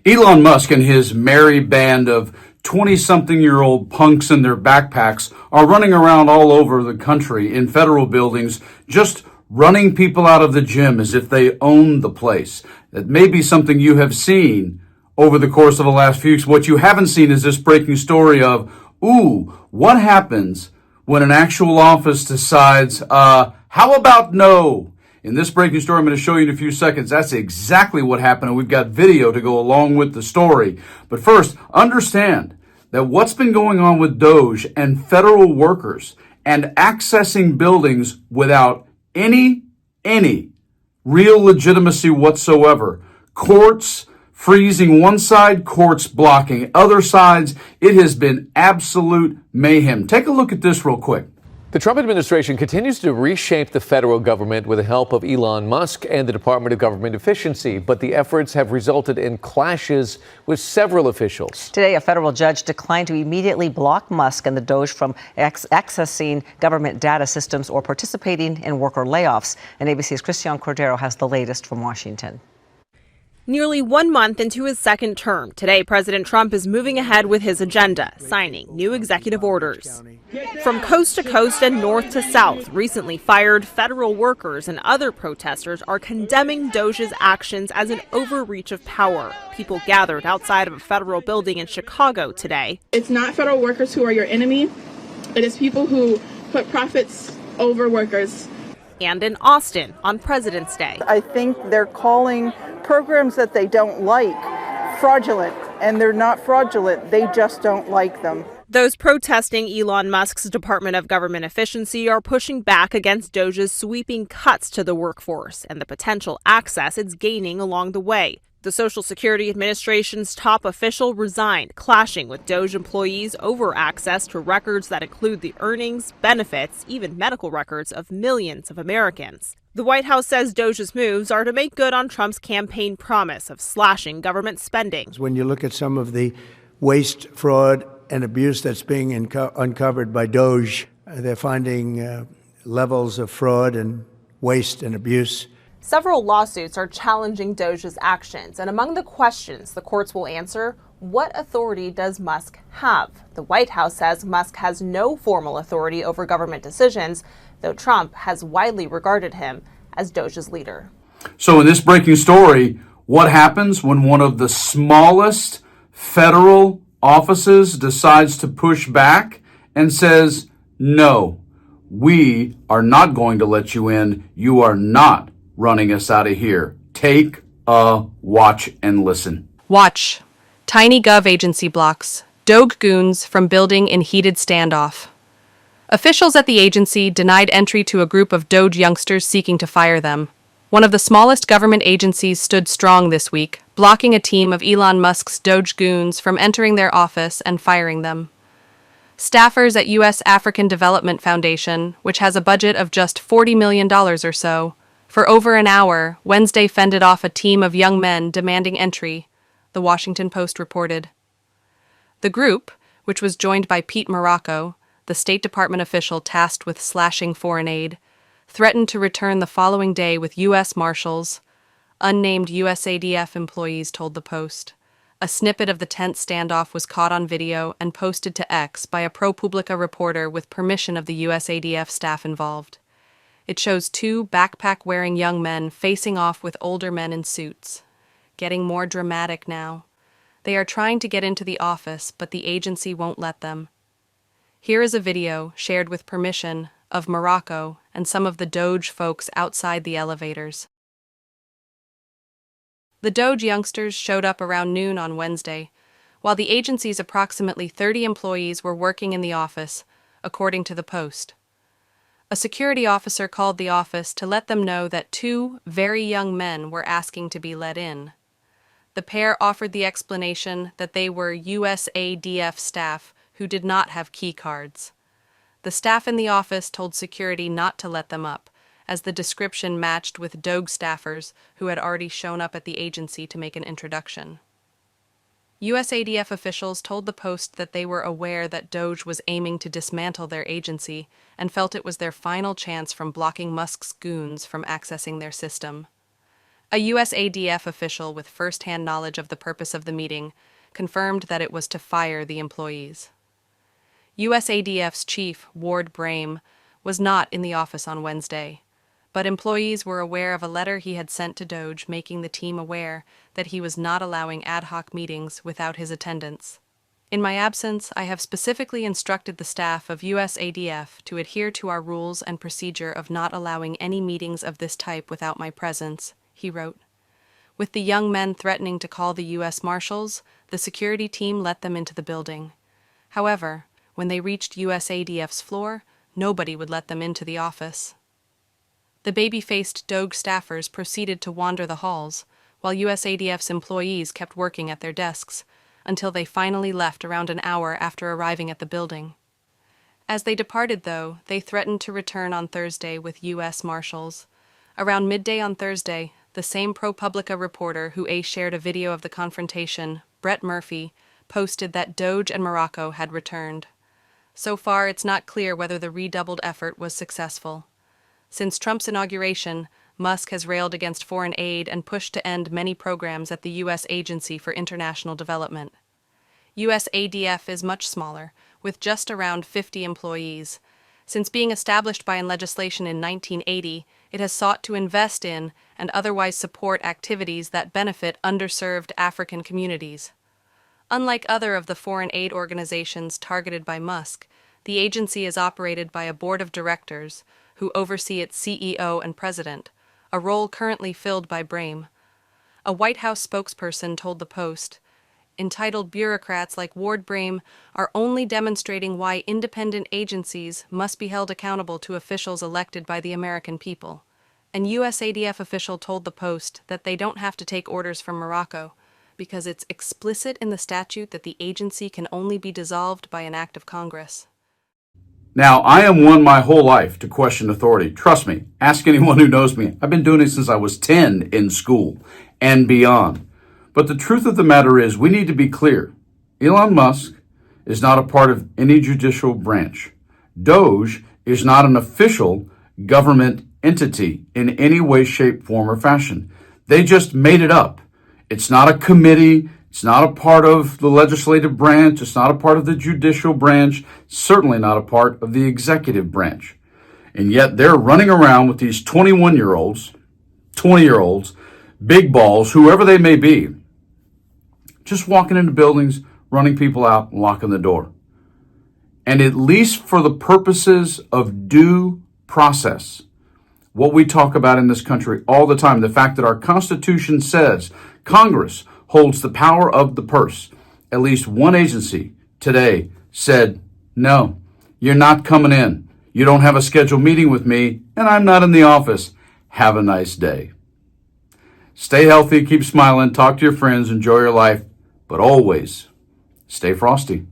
Elon Musk and his merry band of 20-something-year-old punks in their backpacks are running around all over the country in federal buildings, just running people out of the gym as if they own the place. That may be something you have seen over the course of the last few weeks. What you haven't seen is this breaking story of, what happens when an actual office decides, how about no? In this breaking story I'm going to show you in a few seconds, that's exactly what happened, and we've got video to go along with the story. But first, understand that what's been going on with Doge and federal workers and accessing buildings without any real legitimacy whatsoever. Courts freezing one side, courts blocking other sides. It has been absolute mayhem. Take a look at this real quick. The Trump administration continues to reshape the federal government with the help of Elon Musk and the Department of Government Efficiency, but the efforts have resulted in clashes with several officials. Today, a federal judge declined to immediately block Musk and the Doge from accessing government data systems or participating in worker layoffs. And ABC's Christian Cordero has the latest from Washington. Nearly 1 month into his second term, today President Trump is moving ahead with his agenda, signing new executive orders. From coast to coast and north to south, recently fired federal workers and other protesters are condemning Doge's actions as an overreach of power. People gathered outside of a federal building in Chicago today. It's not federal workers who are your enemy. It is people who put profits over workers. And in Austin on President's Day. I think they're calling programs that they don't like fraudulent, and they're not fraudulent, they just don't like them. Those protesting Elon Musk's Department of Government Efficiency are pushing back against Doge's sweeping cuts to the workforce and the potential access it's gaining along the way. The Social Security Administration's top official resigned, clashing with Doge employees over access to records that include the earnings, benefits, even medical records of millions of Americans. The White House says Doge's moves are to make good on Trump's campaign promise of slashing government spending. When you look at some of the waste, fraud, and abuse that's being uncovered by Doge, they're finding levels of fraud and waste and abuse. Several lawsuits are challenging Doge's actions, and among the questions the courts will answer, what authority does Musk have? The White House says Musk has no formal authority over government decisions, though Trump has widely regarded him as Doge's leader. So in this breaking story, what happens when one of the smallest federal offices decides to push back and says, no, we are not going to let you in. You are not running us out of here. Take a watch and listen. Watch. Tiny Gov agency blocks Doge goons from building in heated standoff. Officials at the agency denied entry to a group of Doge youngsters seeking to fire them. One of the smallest government agencies stood strong this week, blocking a team of Elon Musk's Doge goons from entering their office and firing them. Staffers at U.S. African Development Foundation, which has a budget of just $40 million or so, for over an hour, Wednesday fended off a team of young men demanding entry, the Washington Post reported. The group, which was joined by Pete Morocco, the State Department official tasked with slashing foreign aid, threatened to return the following day with U.S. Marshals. Unnamed USADF employees told the Post. A snippet of the tense standoff was caught on video and posted to X by a ProPublica reporter with permission of the USADF staff involved. It shows two backpack-wearing young men facing off with older men in suits. Getting more dramatic now. They are trying to get into the office, but the agency won't let them. Here is a video, shared with permission, of Morocco and some of the Doge folks outside the elevators. The Doge youngsters showed up around noon on Wednesday, while the agency's approximately 30 employees were working in the office, according to the Post. A security officer called the office to let them know that two very young men were asking to be let in. The pair offered the explanation that they were USADF staff who did not have key cards. The staff in the office told security not to let them up, as the description matched with Doge staffers who had already shown up at the agency to make an introduction. USADF officials told the Post that they were aware that Doge was aiming to dismantle their agency and felt it was their final chance from blocking Musk's goons from accessing their system. A U.S. ADF official with first-hand knowledge of the purpose of the meeting confirmed that it was to fire the employees. U.S. ADF's chief, Ward Brame, was not in the office on Wednesday, but employees were aware of a letter he had sent to Doge making the team aware that he was not allowing ad hoc meetings without his attendance. In my absence, I have specifically instructed the staff of U.S. ADF to adhere to our rules and procedure of not allowing any meetings of this type without my presence, he wrote. With the young men threatening to call the U.S. Marshals, the security team let them into the building. However, when they reached U.S. ADF's floor, nobody would let them into the office. The baby-faced Doge staffers proceeded to wander the halls, while U.S. ADF's employees kept working at their desks, until they finally left around an hour after arriving at the building. As they departed, though, they threatened to return on Thursday with U.S. Marshals. Around midday on Thursday, the same ProPublica reporter who shared a video of the confrontation, Brett Murphy, posted that Doge and Morocco had returned. So far, it's not clear whether the redoubled effort was successful. Since Trump's inauguration, Musk has railed against foreign aid and pushed to end many programs at the U.S. Agency for International Development. U.S. ADF is much smaller, with just around 50 employees. Since being established by legislation in 1980, it has sought to invest in and otherwise support activities that benefit underserved African communities. Unlike other of the foreign aid organizations targeted by Musk, the agency is operated by a board of directors who oversee its CEO and president, a role currently filled by Brame. A White House spokesperson told the Post, entitled "Bureaucrats like Ward Brame are only demonstrating why independent agencies must be held accountable to officials elected by the American people." An U.S. ADF official told the Post that they don't have to take orders from Morocco because it's explicit in the statute that the agency can only be dissolved by an act of Congress. Now, I am one my whole life to question authority. Trust me, ask anyone who knows me. I've been doing it since I was 10 in school and beyond. But the truth of the matter is, we need to be clear. Elon Musk is not a part of any judicial branch. Doge is not an official government entity in any way, shape, form, or fashion. They just made it up. It's not a committee. It's not a part of the legislative branch. It's not a part of the judicial branch. Certainly not a part of the executive branch. And yet they're running around with these 21-year-olds, 20-year-olds, big balls, whoever they may be, just walking into buildings, running people out, and locking the door. And at least for the purposes of due process, what we talk about in this country all the time, the fact that our Constitution says Congress holds the power of the purse. At least one agency today said, no, you're not coming in. You don't have a scheduled meeting with me, and I'm not in the office. Have a nice day. Stay healthy, keep smiling, talk to your friends, enjoy your life, but always stay frosty.